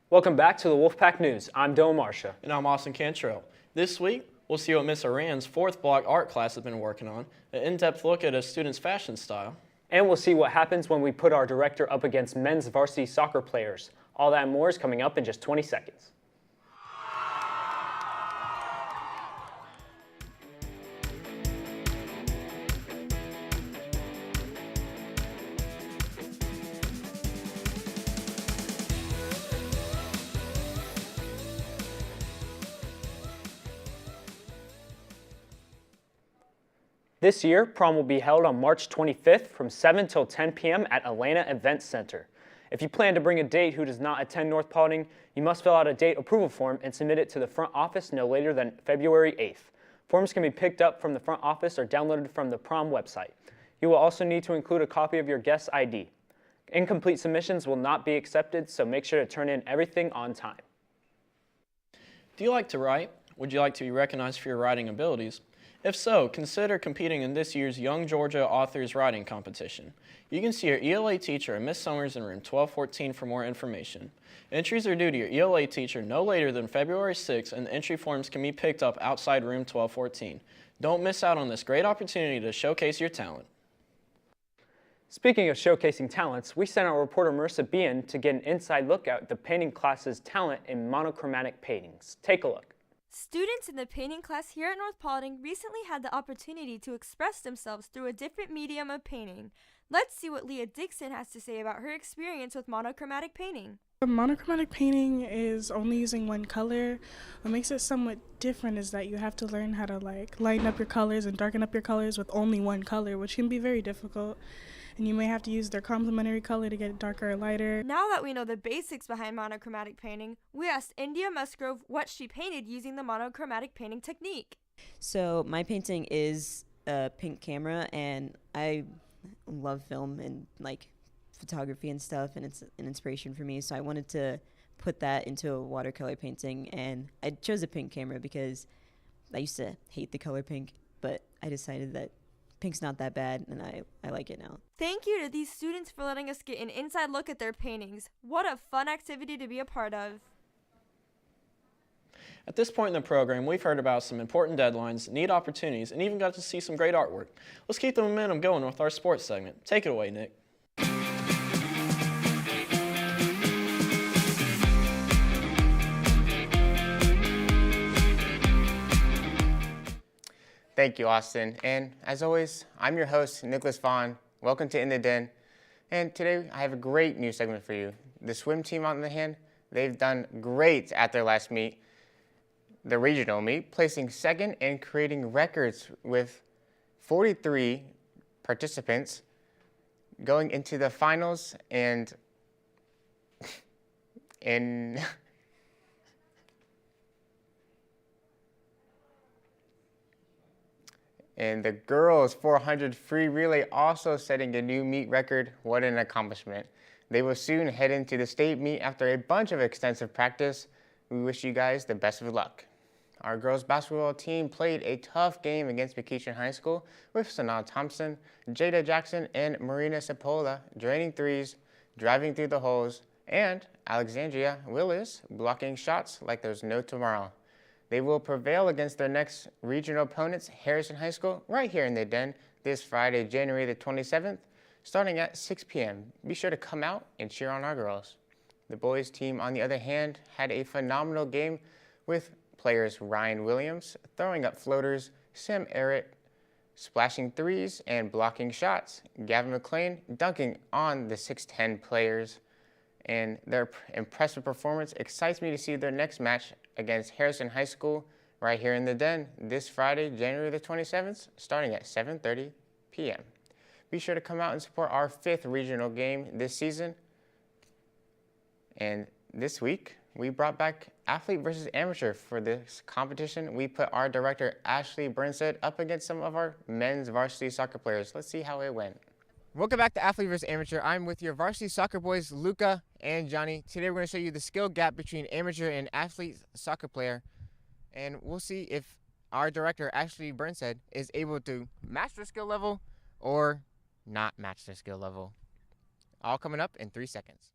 Welcome back to the Wolfpack News. I'm Dylan Marsha. And I'm Austin Cantrell. This week, we'll see what Miss Iran's fourth block art class has been working on, an in-depth look at a student's fashion style. And we'll see what happens when we put our director up against men's varsity soccer players. All that and more is coming up in just 20 seconds. This year, prom will be held on March 25th from 7 till 10 p.m. at Atlanta Event Center. If you plan to bring a date who does not attend North Paulding, you must fill out a date approval form and submit it to the front office no later than February 8th. Forms can be picked up from the front office or downloaded from the prom website. You will also need to include a copy of your guest ID. Incomplete submissions will not be accepted, so make sure to turn in everything on time. Do you like to write? Would you like to be recognized for your writing abilities? If so, consider competing in this year's Young Georgia Authors Writing Competition. You can see your ELA teacher and Miss Summers in room 1214 for more information. Entries are due to your ELA teacher no later than February 6th, and the entry forms can be picked up outside room 1214. Don't miss out on this great opportunity to showcase your talent. Speaking of showcasing talents, we sent our reporter Marissa Bean to get an inside look at the painting class's talent in monochromatic paintings. Take a look. Students in the painting class here at North Paulding recently had the opportunity to express themselves through a different medium of painting. Let's see what Leah Dixon has to say about her experience with monochromatic painting. Monochromatic painting is only using one color. What makes it somewhat different is that you have to learn how to lighten up your colors and darken up your colors with only one color, which can be very difficult. And you may have to use their complementary color to get it darker or lighter. Now that we know the basics behind monochromatic painting, we asked India Musgrove what she painted using the monochromatic painting technique. So my painting is a pink camera, and I love film and photography and stuff, and it's an inspiration for me. So I wanted to put that into a watercolor painting, and I chose a pink camera because I used to hate the color pink, but I decided that pink's not that bad, and I like it now. Thank you to these students for letting us get an inside look at their paintings. What a fun activity to be a part of. At this point in the program, we've heard about some important deadlines, neat opportunities, and even got to see some great artwork. Let's keep the momentum going with our sports segment. Take it away, Nick. Thank you, Austin. And as always, I'm your host, Nicholas Vaughn. Welcome to In the Den. And today I have a great new segment for you. The swim team, on the hand, they've done great at their last meet, the regional meet, placing second and creating records with 43 participants going into the finals and in And the girls 400 free relay also setting a new meet record. What an accomplishment. They will soon head into the state meet after a bunch of extensive practice. We wish you guys the best of luck. Our girls basketball team played a tough game against McEachin High School with Sanaa Thompson, Jada Jackson, and Marina Sapola draining threes, driving through the holes, and Alexandria Willis blocking shots like there's no tomorrow. They will prevail against their next regional opponents, Harrison High School, right here in the Den this Friday, January the 27th, starting at 6 p.m. Be sure to come out and cheer on our girls. The boys team, on the other hand, had a phenomenal game with players Ryan Williams throwing up floaters, Sam Errett splashing threes and blocking shots, Gavin McLean dunking on the 6'10 players. And their impressive performance excites me to see their next match against Harrison High School right here in the Den this Friday, January the 27th, starting at 7:30 p.m. Be sure to come out and support our 5th regional game this season. And this week, we brought back athlete versus amateur for this competition. We put our director, Ashley Burnstead, up against some of our men's varsity soccer players. Let's see how it went. Welcome back to Athlete vs. Amateur. I'm with your varsity soccer boys, Luca and Johnny. Today we're going to show you the skill gap between amateur and athlete soccer player. And we'll see if our director, Ashley Burnstead, is able to match their skill level or not match their skill level. All coming up in 3 seconds.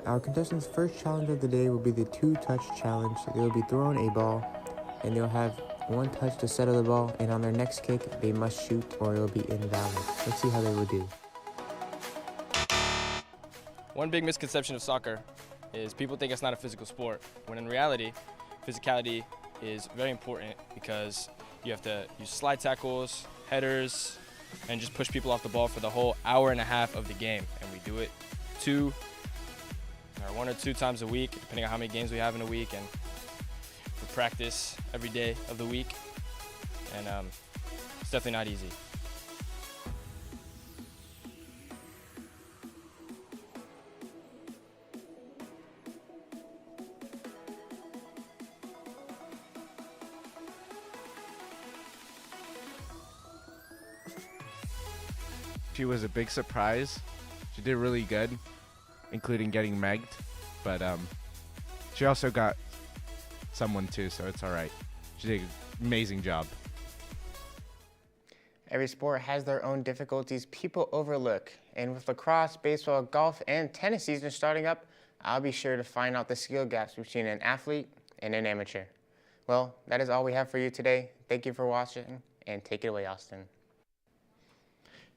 Our contestants' first challenge of the day will be the 2-touch challenge. They will be thrown a ball, and they'll have 1 touch to settle the ball, and on their next kick, they must shoot or it will be invalid. Let's see how they will do. One big misconception of soccer is people think it's not a physical sport, when in reality, physicality is very important because you have to use slide tackles, headers, and just push people off the ball for the whole hour and a half of the game. And we do it 1 or 2 times a week, depending on how many games we have in a week, and for practice every day of the week. And it's definitely not easy. She was a big surprise. She did really good, including getting megged, but she also got someone too, so it's all right. She did an amazing job. Every sport has their own difficulties people overlook, and with lacrosse, baseball, golf, and tennis season starting up, I'll be sure to find out the skill gaps between an athlete and an amateur. Well, that is all we have for you today. Thank you for watching, and take it away, Austin.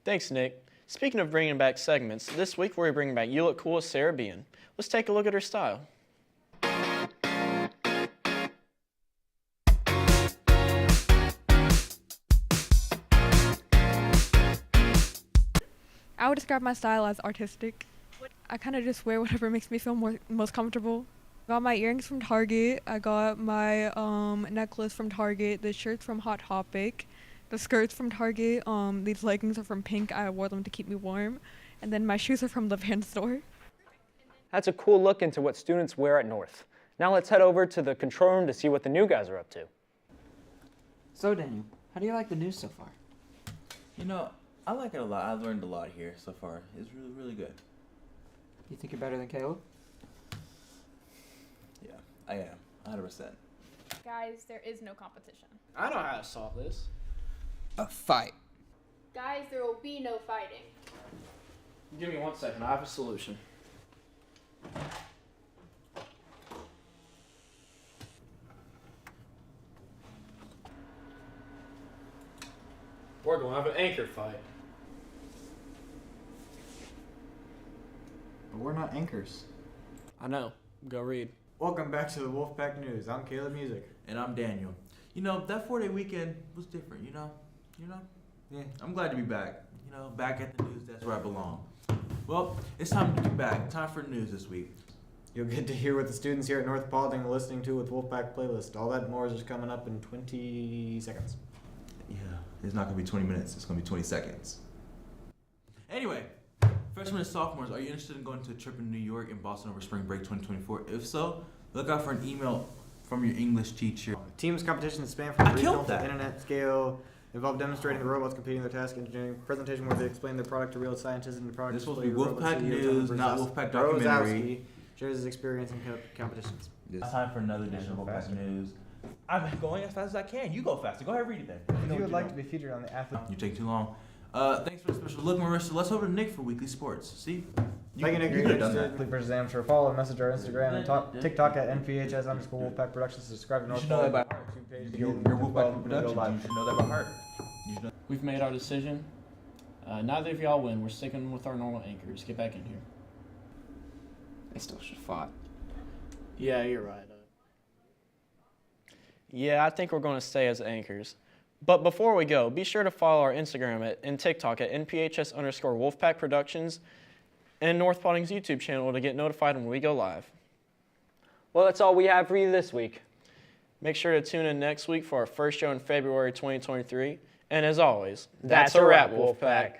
Thanks, Nick. Speaking of bringing back segments, this week we're bringing back You Look Cool with Sarah Bean. Let's take a look at her style. I would describe my style as artistic. I kind of just wear whatever makes me feel most comfortable. I got my earrings from Target. I got my necklace from Target. The shirts from Hot Topic. The skirts from Target. These leggings are from Pink. I wore them to keep me warm. And then my shoes are from the Van store. That's a cool look into what students wear at North. Now let's head over to the control room to see what the new guys are up to. So Daniel, how do you like the news so far? You know, I like it a lot. I've learned a lot here so far. It's really, really good. You think you're better than Caleb? Yeah, I am. 100%. Guys, there is no competition. I know how to solve this. A fight. Guys, there will be no fighting. Give me 1 second. I have a solution. We're going to have an anchor fight. But we're not anchors. I know. Go read. Welcome back to the Wolfpack News. I'm Caleb Music. And I'm Daniel. You know, that 4-day weekend was different, you know? Yeah, I'm glad to be back. You know, back at the news, that's where I belong. Well, it's time to get back. Time for news this week. You'll get to hear what the students here at North Paulding are listening to with Wolfpack Playlist. All that and more is just coming up in 20 seconds. Yeah, it's not going to be 20 minutes. It's going to be 20 seconds. Anyway, freshmen and sophomores, are you interested in going to a trip in New York and Boston over spring break 2024? If so, look out for an email from your English teacher. Teams competitions span from regional to internet scale. Involve demonstrating the robots completing their task, engineering presentation where they explain their product to real scientists and the product. This supposed to be Wolfpack News, not Wolfpack documentary. Shares his experience in competitions. It's time for another edition of Wolfpack News. I'm going as fast as I can. You go faster. Go ahead, read it then. If you would like to be featured on the athlete. You take too long. Thanks for the special look, Marissa. Let's over to Nick for weekly sports. See? Thank you, Nick. You could have done that. Versus amateur. Follow and message our Instagram and TikTok at NPHS_Wolfpack Productions. Subscribe to North. You should know that by heart. Your Wolfpack Productions. You should know that by heart. We've made our decision. Neither of y'all win. We're sticking with our normal anchors. Get back in here. They still should have fought. Yeah, you're right. Yeah, I think we're going to stay as anchors. But before we go, be sure to follow our Instagram and TikTok at NPHS_Wolfpack Productions and North Paulding's YouTube channel to get notified when we go live. Well, that's all we have for you this week. Make sure to tune in next week for our first show in February 2023. And as always, that's a wrap, Wolfpack.